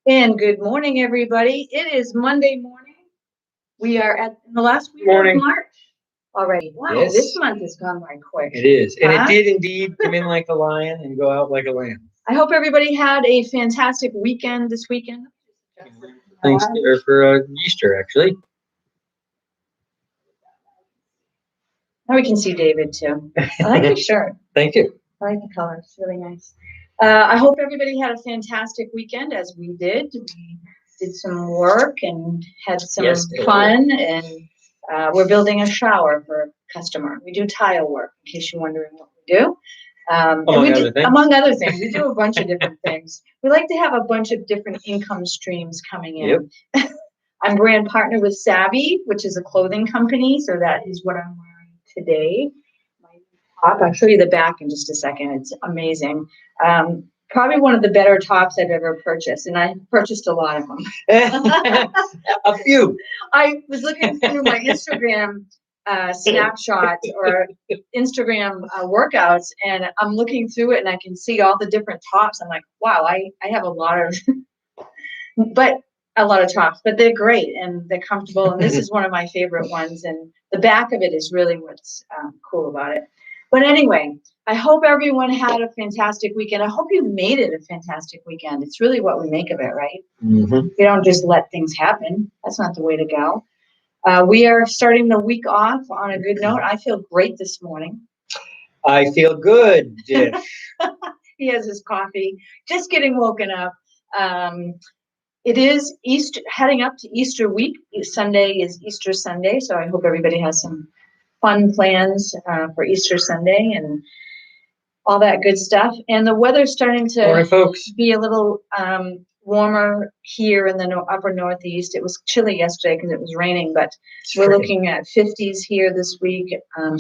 And good morning, everybody. It is Monday morning. We are at the last week Morning. of March already. Wow, Yes. This month has gone by quick. It is. And Huh? it did indeed come in like a lion and go out like a lamb. I hope everybody had a fantastic weekend this weekend. Thanks for Easter, actually. Now we can see David too. I like your shirt. Thank you. I like the color. It's really nice. I hope everybody had a fantastic weekend as we did. We did some work and had some fun, and we're building a shower for a customer. We do tile work, in case you're wondering what we do. Among other things, we do a bunch of different things. We like to have a bunch of different income streams coming in. Yep. I'm brand partner with Savvy, which is a clothing company, so that is what I'm wearing today. I'll show you the back in just a second. It's amazing. Probably one of the better tops I've ever purchased, and I purchased a lot of them. A few. I was looking through my Instagram snapshots or Instagram workouts, and I'm looking through it, and I can see all the different tops. I'm like, wow, I have a lot of, tops, but they're great and they're comfortable. And this is one of my favorite ones, and the back of it is really what's cool about it. But anyway, I hope everyone had a fantastic weekend. I hope you made it a fantastic weekend. It's really what we make of it, right? Mm-hmm. You don't just let things happen. That's not the way to go. We are starting the week off on a good note. I feel great this morning. I feel good. He has his coffee, just getting woken up. It is Easter, heading up to Easter week. Sunday is Easter Sunday, so I hope everybody has some fun plans for Easter Sunday and all that good stuff. And the weather's starting to be a little warmer here in the upper northeast. It was chilly yesterday because it was raining, but we're looking at 50s here this week. A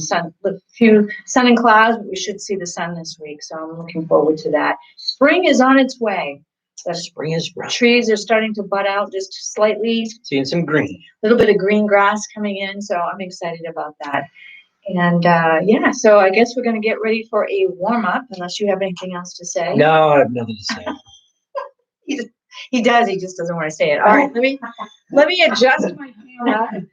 few sun and clouds, but we should see the sun this week, so I'm looking forward to that. Spring is on its way. The spring is rough. Trees are starting to bud out just slightly. Seeing some green. A little bit of green grass coming in, so I'm excited about that. And so I guess we're going to get ready for a warm-up, unless you have anything else to say. No, I have nothing to say. He does, he just doesn't want to say it. All right, let me adjust my camera.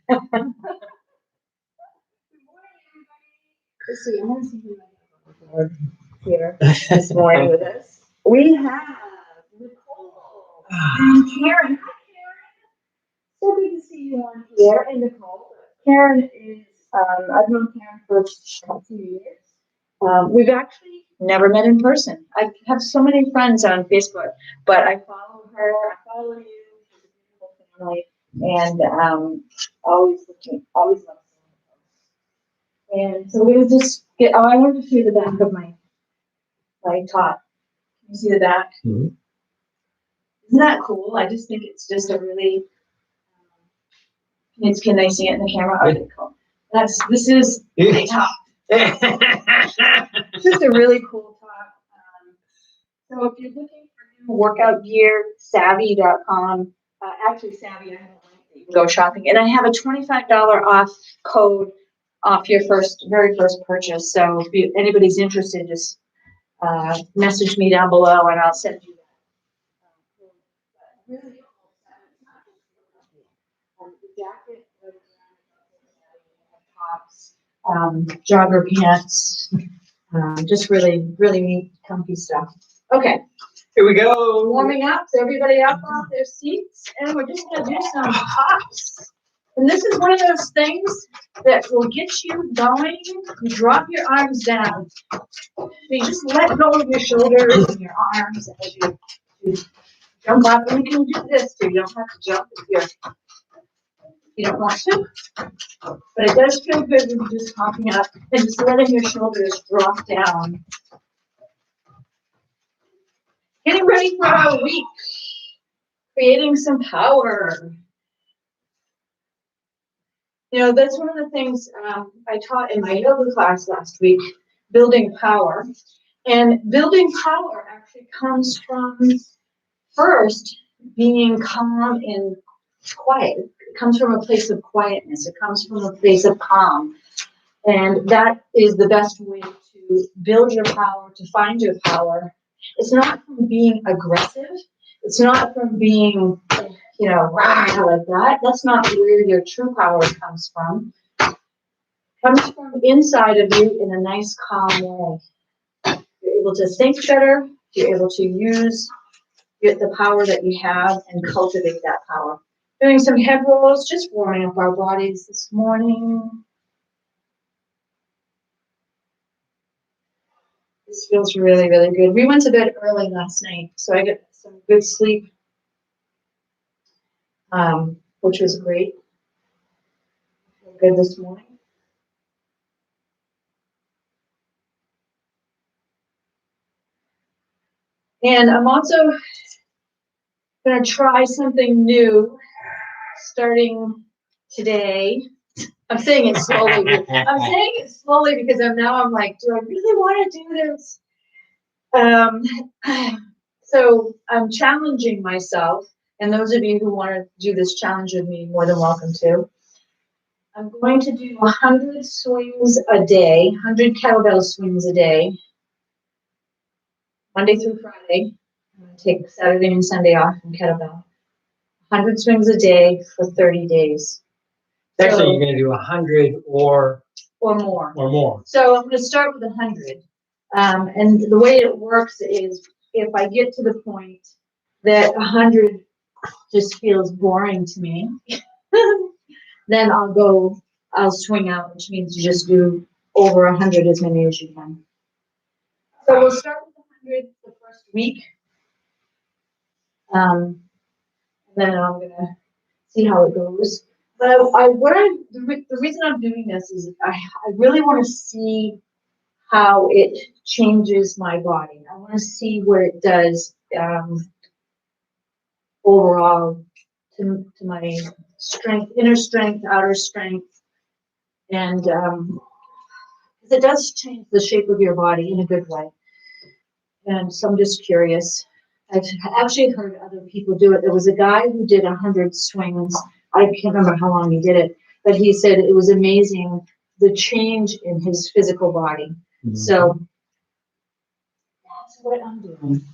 Let's see, I want to see who I have here this morning with us. We have Nicole and Karen. Hi, Karen. So good to see you on here. And Nicole. Karen is, I've known Karen for a few years. We've actually never met in person. I have so many friends on Facebook, but I follow her, I follow you, she's a beautiful family, and always love seeing her. And so we're going to just I want to see the back of my top. Can you see the back? Mm-hmm. Isn't that cool? I just think it's just a really, can I see it in the camera? Okay, cool. This is my top. It's just a really cool top. So if you're looking for new workout gear, savvy.com. Actually, Savvy, I have a link that you can go shopping. And I have a $25 off code off your very first purchase. So if anybody's interested, just message me down below and I'll send you that. Really cool. The jacket, tops, jogger pants, just really, really neat, comfy stuff. Okay. Here we go. Warming up, so everybody up off their seats, and we're just going to do some hops. And this is one of those things that will get you going. You drop your arms down. So you just let go of your shoulders and your arms as you jump up. And you can do this too. You don't have to jump if you don't want to. But it does feel good when you're just hopping up and just letting your shoulders drop down. Getting ready for our week. Creating some power. You know, that's one of the things I taught in my yoga class last week, building power. And building power actually comes from first being calm and quiet. It comes from a place of quietness. It comes from a place of calm. And that is the best way to build your power, to find your power. It's not from being aggressive. It's not from being, rah, like that. That's not where your true power comes from. It comes from inside of you in a nice, calm way. You're able to think better. You're able to use the power that you have and cultivate that power. Doing some head rolls, just warming up our bodies this morning. This feels really, really good. We went to bed early last night, so I got some good sleep, which was great. Good this morning. And I'm also going to try something new starting today. I'm saying it slowly. I'm saying it slowly because I'm like, do I really want to do this? So I'm challenging myself, and those of you who want to do this challenge with me, more than welcome to. I'm going to do 100 swings a day, 100 kettlebell swings a day, Monday through Friday. I'm going to take Saturday and Sunday off from kettlebell. 100 swings a day for 30 days. Actually, you're going to do 100 or more. So I'm going to start with 100. And the way it works is if I get to the point that 100 just feels boring to me, then I'll swing out, which means you just do over 100 as many as you can. So we'll start with 100 the first week. And then I'm going to see how it goes. But the reason I'm doing this is I really want to see how it changes my body. I want to see what it does overall to my strength, inner strength, outer strength, and it does change the shape of your body in a good way. And so I'm just curious. I've actually heard other people do it. There was a guy who did 100 swings. I can't remember how long he did it, but he said it was amazing the change in his physical body. Mm-hmm. So that's what I'm doing.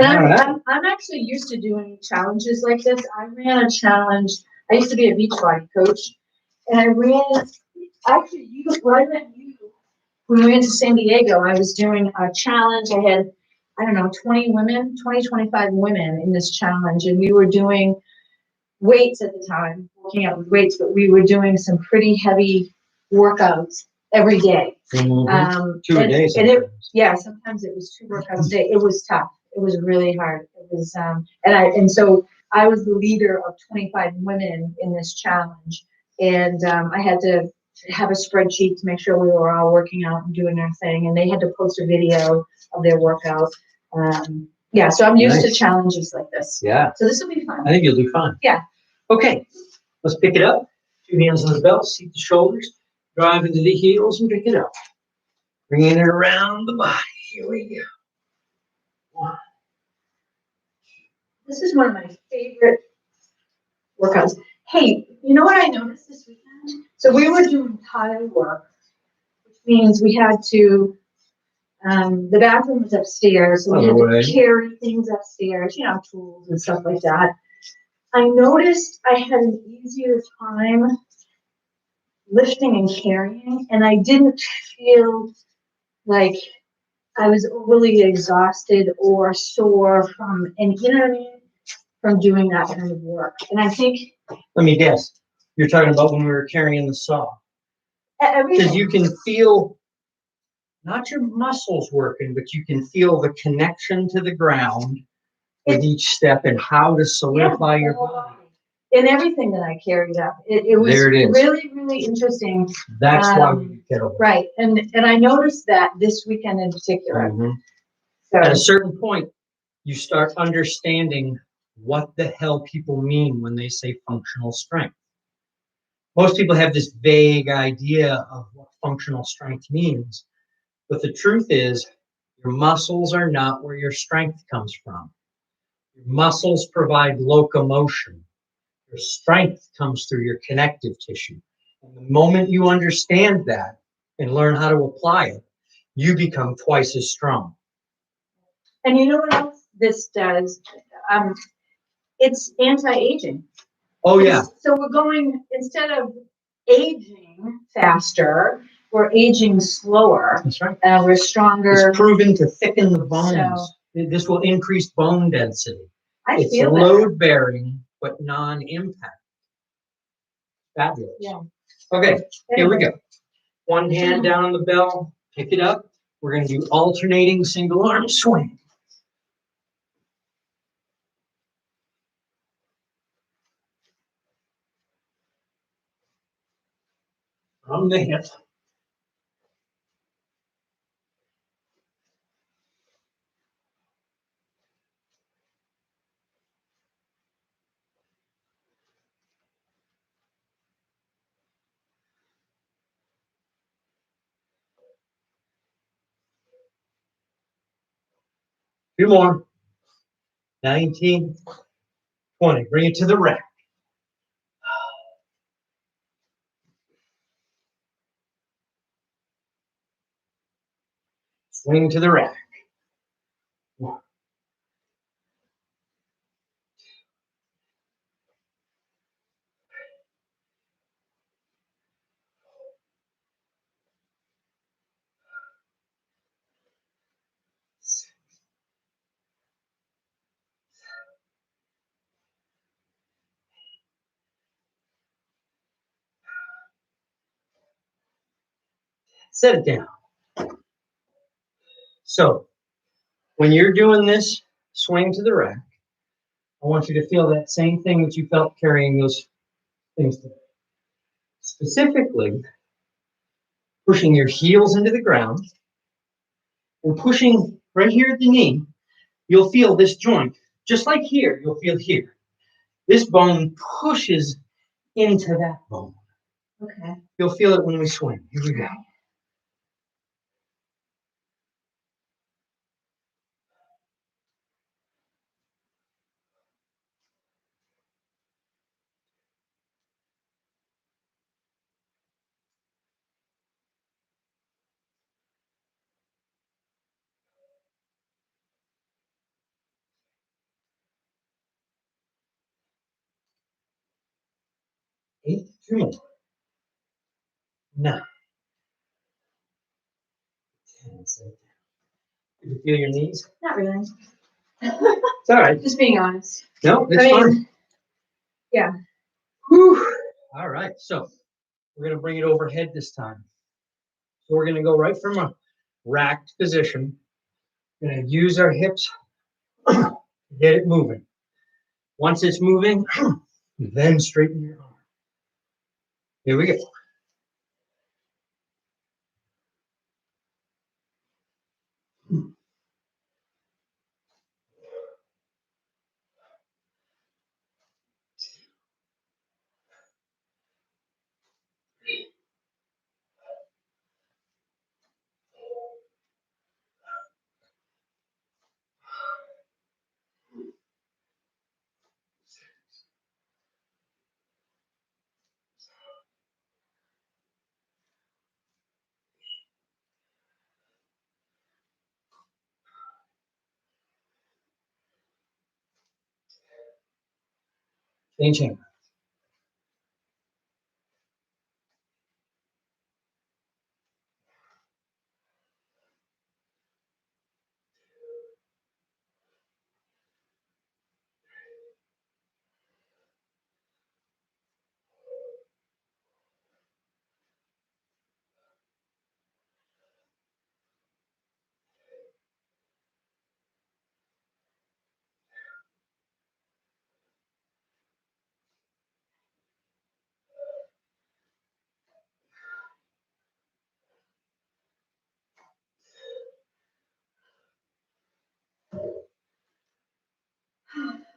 And I'm actually used to doing challenges like this. I ran a challenge. I used to be a Beachbody coach, and I ran. Actually, when I met you, when we went to San Diego, I was doing a challenge. I had, 25 women in this challenge, and we were doing weights at the time, working out with weights, but we were doing some pretty heavy workouts every day. Mm-hmm. 2 a day. Sometimes it was 2 workouts a day. It was tough. It was really hard. It was, so I was the leader of 25 women in this challenge, and I had to have a spreadsheet to make sure we were all working out and doing our thing, and they had to post a video of their workout. So I'm used to challenges like this. Yeah. So this will be fun. I think you'll do fine. Yeah. Okay, let's pick it up. 2 hands on the belt, seat the shoulders, drive into the heels, and pick it up. Bringing it around the body. Here we go. 1. This is one of my favorite workouts. Hey, you know what I noticed this weekend? So we were doing tile work, which means we had to, the bathroom was upstairs, so we had to carry things upstairs, tools and stuff like that. I noticed I had an easier time lifting and carrying, and I didn't feel like I was overly exhausted or sore from, from doing that kind of work. And I think. Let me guess. You're talking about when we were carrying the saw. Because you can feel not your muscles working, but you can feel the connection to the ground with each step and how to solidify your body. In everything that I carried up. It was really, really interesting. That's why we do kettlebell. Right. And I noticed that this weekend in particular. Mm-hmm. So, at a certain point, you start understanding what the hell people mean when they say functional strength. Most people have this vague idea of what functional strength means. But the truth is, your muscles are not where your strength comes from. Your muscles provide locomotion. Your strength comes through your connective tissue. And the moment you understand that and learn how to apply it, you become twice as strong. And you know what else? this does, it's anti-aging. Oh, yeah. So we're going, instead of aging faster, we're aging slower. That's right. We're stronger. It's proven to thicken the bones. So, This will increase bone density. It's feel load bearing, but non-impact. Fabulous. Yeah. Okay, here we go. One hand down on the bell, pick it up. We're going to do alternating single arm swing. From the hip. Two more. 19, 20. Bring it to the rack. Swing to the rack. One. Set it down. So, when you're doing this swing to the rack, I want you to feel that same thing that you felt carrying those things today. Specifically, pushing your heels into the ground and pushing right here at the knee, you'll feel this joint. Just like here, you'll feel here. This bone pushes into that bone. Okay. You'll feel it when we swing. Here we go. Eight, 2 more. 9, 10. Did you feel your knees? Not really. It's all right. Just being honest. No, it's fine. Yeah. Whew. All right. So we're going to bring it overhead this time. So we're going to go right from a racked position. We're going to use our hips to get it moving. Once it's moving, then straighten your arm. Here we go. Change hand.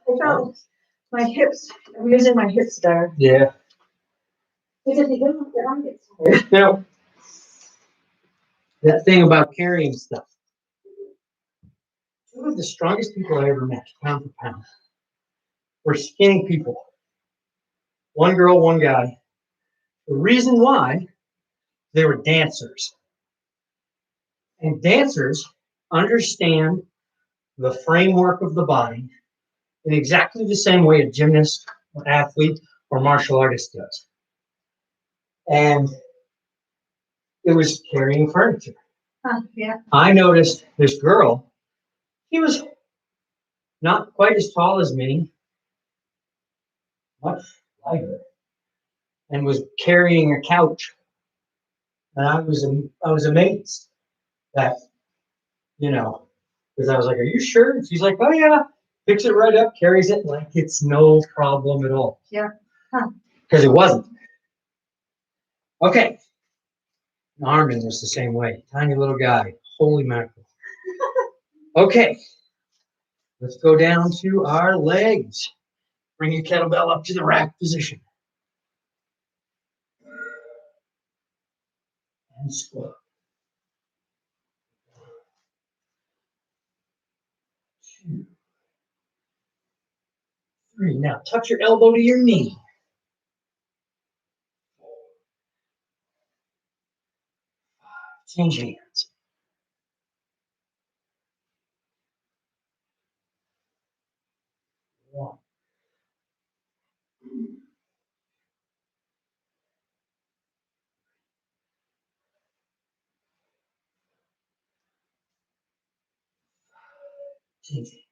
I felt my hips. I'm using my hips there. Yeah. Because if you don't, your arm gets tired. Now, that thing about carrying stuff. One of the strongest people I ever met, pound for pound, were skinny people. One girl, one guy. The reason why, they were dancers. And dancers understand the framework of the body in exactly the same way a gymnast or athlete or martial artist does. And it was carrying furniture. Yeah. I noticed this girl, she was not quite as tall as me, much lighter, and was carrying a couch. And I was amazed that, because I was like, "Are you sure?" And she's like, "Oh yeah," picks it right up, carries it like it's no problem at all. Yeah. Because it wasn't. Okay. Armin was the same way. Tiny little guy. Holy mackerel. Okay. Let's go down to our legs. Bring your kettlebell up to the rack position. And squat. 2, 3. Now touch your elbow to your knee. 5. Change hands. 1. Change hands.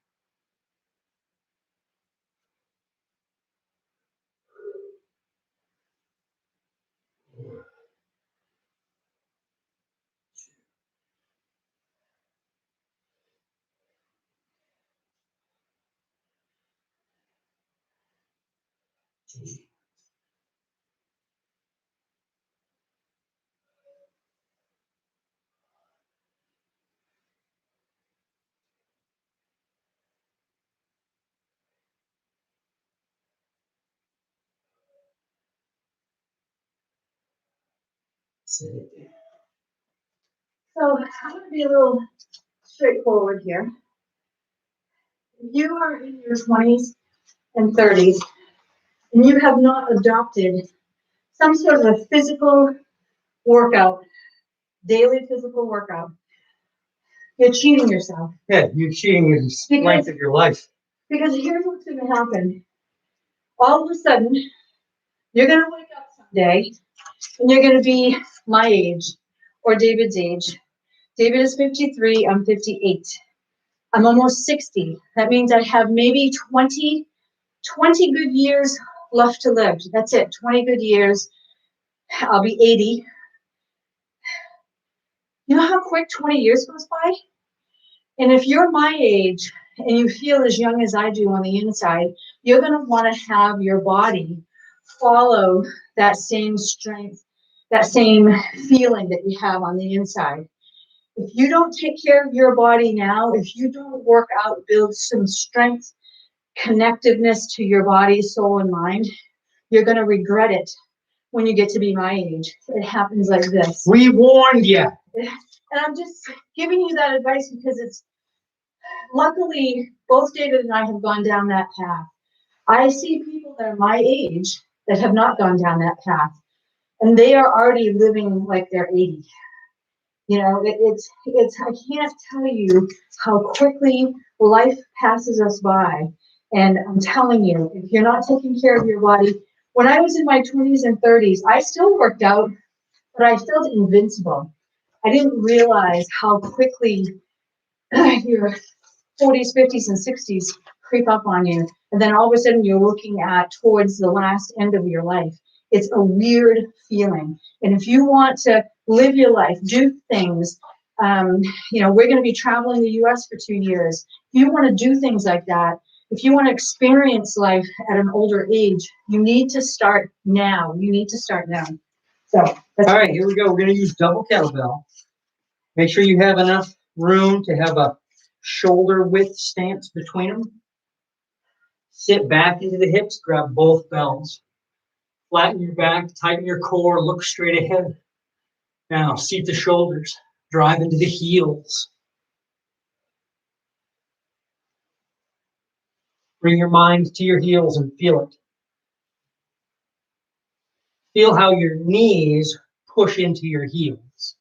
Change hands. Set it there. So I'm going to be a little straightforward here. If you are in your 20s and 30s and you have not adopted some sort of a physical workout, daily physical workout, you're cheating yourself. Yeah, you're cheating in the length of your life. Because here's what's going to happen. All of a sudden, you're going to wake up someday and you're going to be my age or David's age. David is 53, I'm 58. I'm almost 60. That means I have maybe 20 good years left to live. That's it, 20 good years. I'll be 80. You know how quick 20 years goes by? And if you're my age and you feel as young as I do on the inside, you're going to want to have your body follow that same strength, that same feeling that you have on the inside. If you don't take care of your body now, if you don't work out, build some strength, connectiveness to your body, soul, and mind, you're going to regret it when you get to be my age. It happens like this. We warned you. And I'm just giving you that advice because it's luckily both David and I have gone down that path. I see people that are my age that have not gone down that path, and they are already living like they're 80. You know, it's I can't tell you how quickly life passes us by. And I'm telling you, if you're not taking care of your body, when I was in my 20s and 30s, I still worked out, but I felt invincible. I didn't realize how quickly your 40s, 50s, and 60s creep up on you. And then all of a sudden you're looking at towards the last end of your life. It's a weird feeling. And if you want to live your life, do things, we're going to be traveling the US for 2 years. If you want to do things like that, if you want to experience life at an older age, you need to start now. You need to start now. So, all right, here we go. We're going to use double kettlebell. Make sure you have enough room to have a shoulder width stance between them. Sit back into the hips, grab both bells. Flatten your back, tighten your core, look straight ahead. Now, seat the shoulders, drive into the heels. Bring your mind to your heels and feel it. Feel how your knees push into your heels.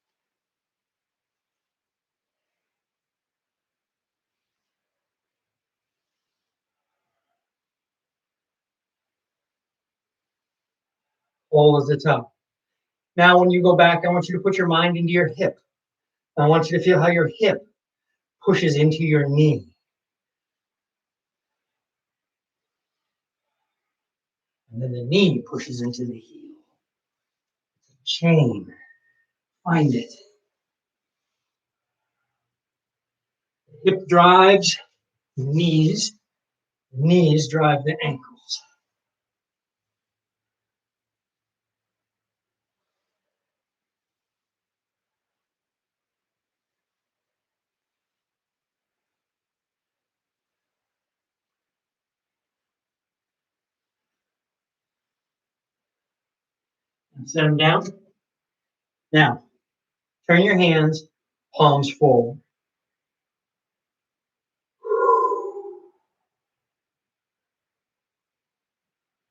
all of the time. Now, when you go back, I want you to put your mind into your hip. I want you to feel how your hip pushes into your knee. And then the knee pushes into the heel. It's a chain. Find it. The hip drives the knees. The knees drive the ankles. And set them down. Now, turn your hands, palms forward.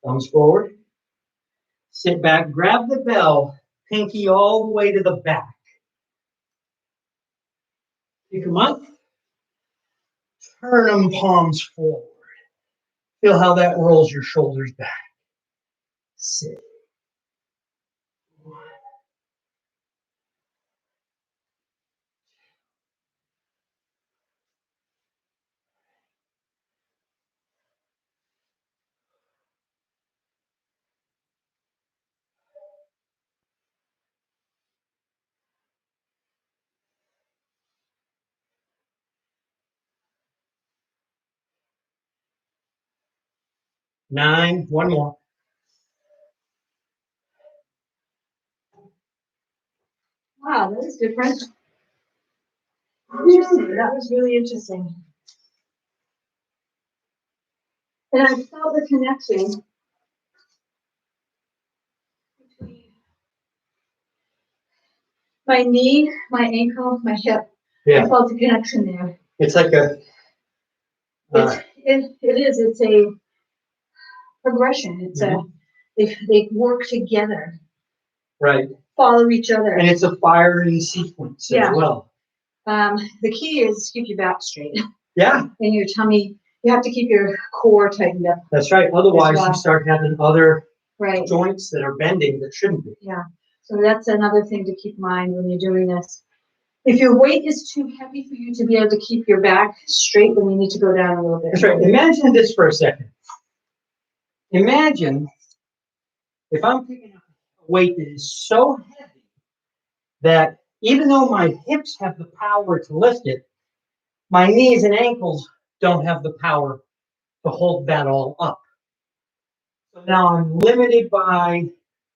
Thumbs forward. Sit back, grab the bell, pinky all the way to the back. Pick them up. Turn them palms forward. Feel how that rolls your shoulders back. Sit. 9, one more. Wow, that was different. Interesting. That was really interesting. And I felt the connection between my knee, my ankle, my hip. Yeah. I felt the connection there. It's like a... It's a progression. It's they work together. Right. Follow each other. And it's a firing sequence as well. The key is keep your back straight. Yeah. And your tummy, you have to keep your core tightened up. That's right. Otherwise, you start having other joints that are bending that shouldn't be. Yeah. So that's another thing to keep in mind when you're doing this. If your weight is too heavy for you to be able to keep your back straight, then you need to go down a little bit. That's right. Imagine this for a second. Imagine if I'm picking up a weight that is so heavy that even though my hips have the power to lift it, my knees and ankles don't have the power to hold that all up. So now I'm limited by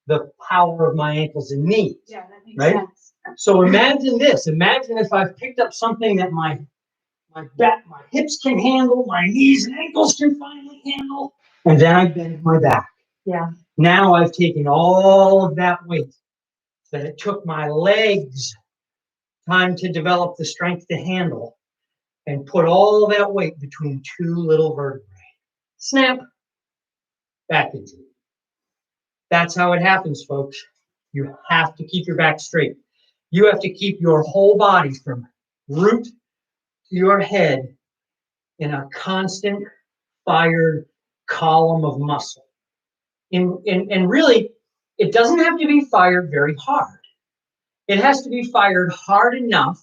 the power of my ankles and knees. Yeah, that makes sense. So imagine this. Imagine if I've picked up something that my hips can handle, my knees and ankles can finally handle, and then I bend my back. Yeah. Now I've taken all of that weight that it took my legs time to develop the strength to handle and put all of that weight between two little vertebrae. Snap, back into it. That's how it happens, folks. You have to keep your back straight. You have to keep your whole body from root to your head in a constant fired column of muscle. And really, it doesn't have to be fired very hard. It has to be fired hard enough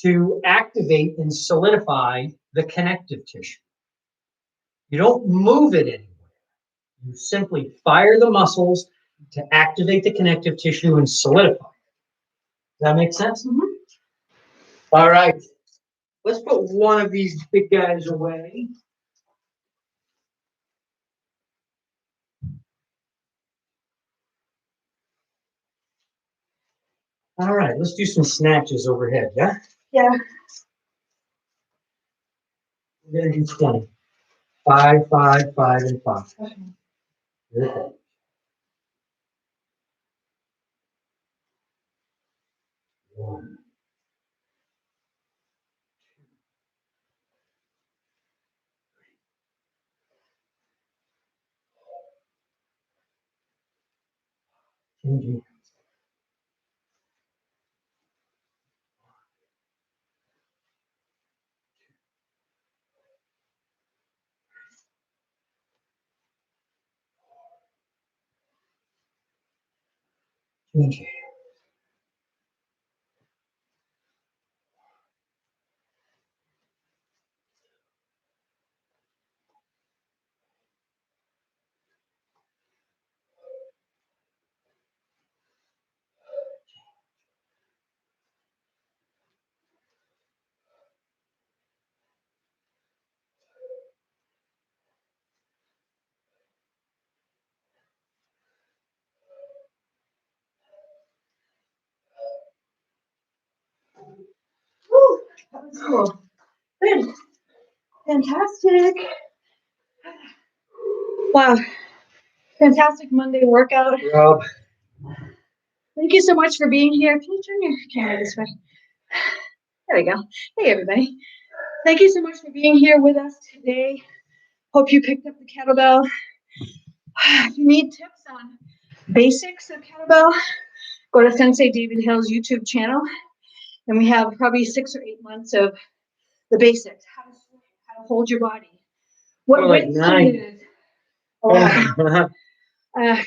to activate and solidify the connective tissue. You don't move it anywhere. You simply fire the muscles to activate the connective tissue and solidify. Does that make sense? Mm-hmm. All right. Let's put one of these big guys away. All right, let's do some snatches overhead, yeah? Yeah. We're going to do 20. 5, 5, 5, and 5. Okay. Okay. One. Changing. Okay. Woo, that was cool. Good. Fantastic. Wow. Fantastic Monday workout. Rob. Thank you so much for being here. Can you turn your camera this way? There we go. Hey, everybody. Thank you so much for being here with us today. Hope you picked up the kettlebell. If you need tips on basics of kettlebell, go to Sensei David Hill's YouTube channel. And we have probably 6 or 8 months of the basics, how to swing, how to hold your body, what More like weights to 9. use. Oh,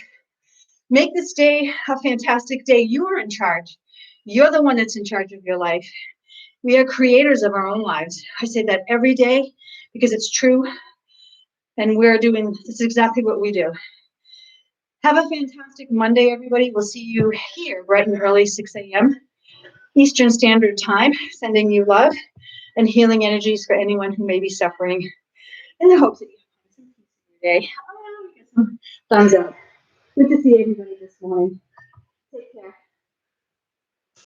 make this day a fantastic day. You are in charge. You're the one that's in charge of your life. We are creators of our own lives. I say that every day because it's true. And this is exactly what we do. Have a fantastic Monday, everybody. We'll see you here bright and early, 6 a.m. Eastern Standard Time, sending you love and healing energies for anyone who may be suffering, in the hopes that you have some peace in your day. Oh, we get some thumbs up. Good to see everybody this morning.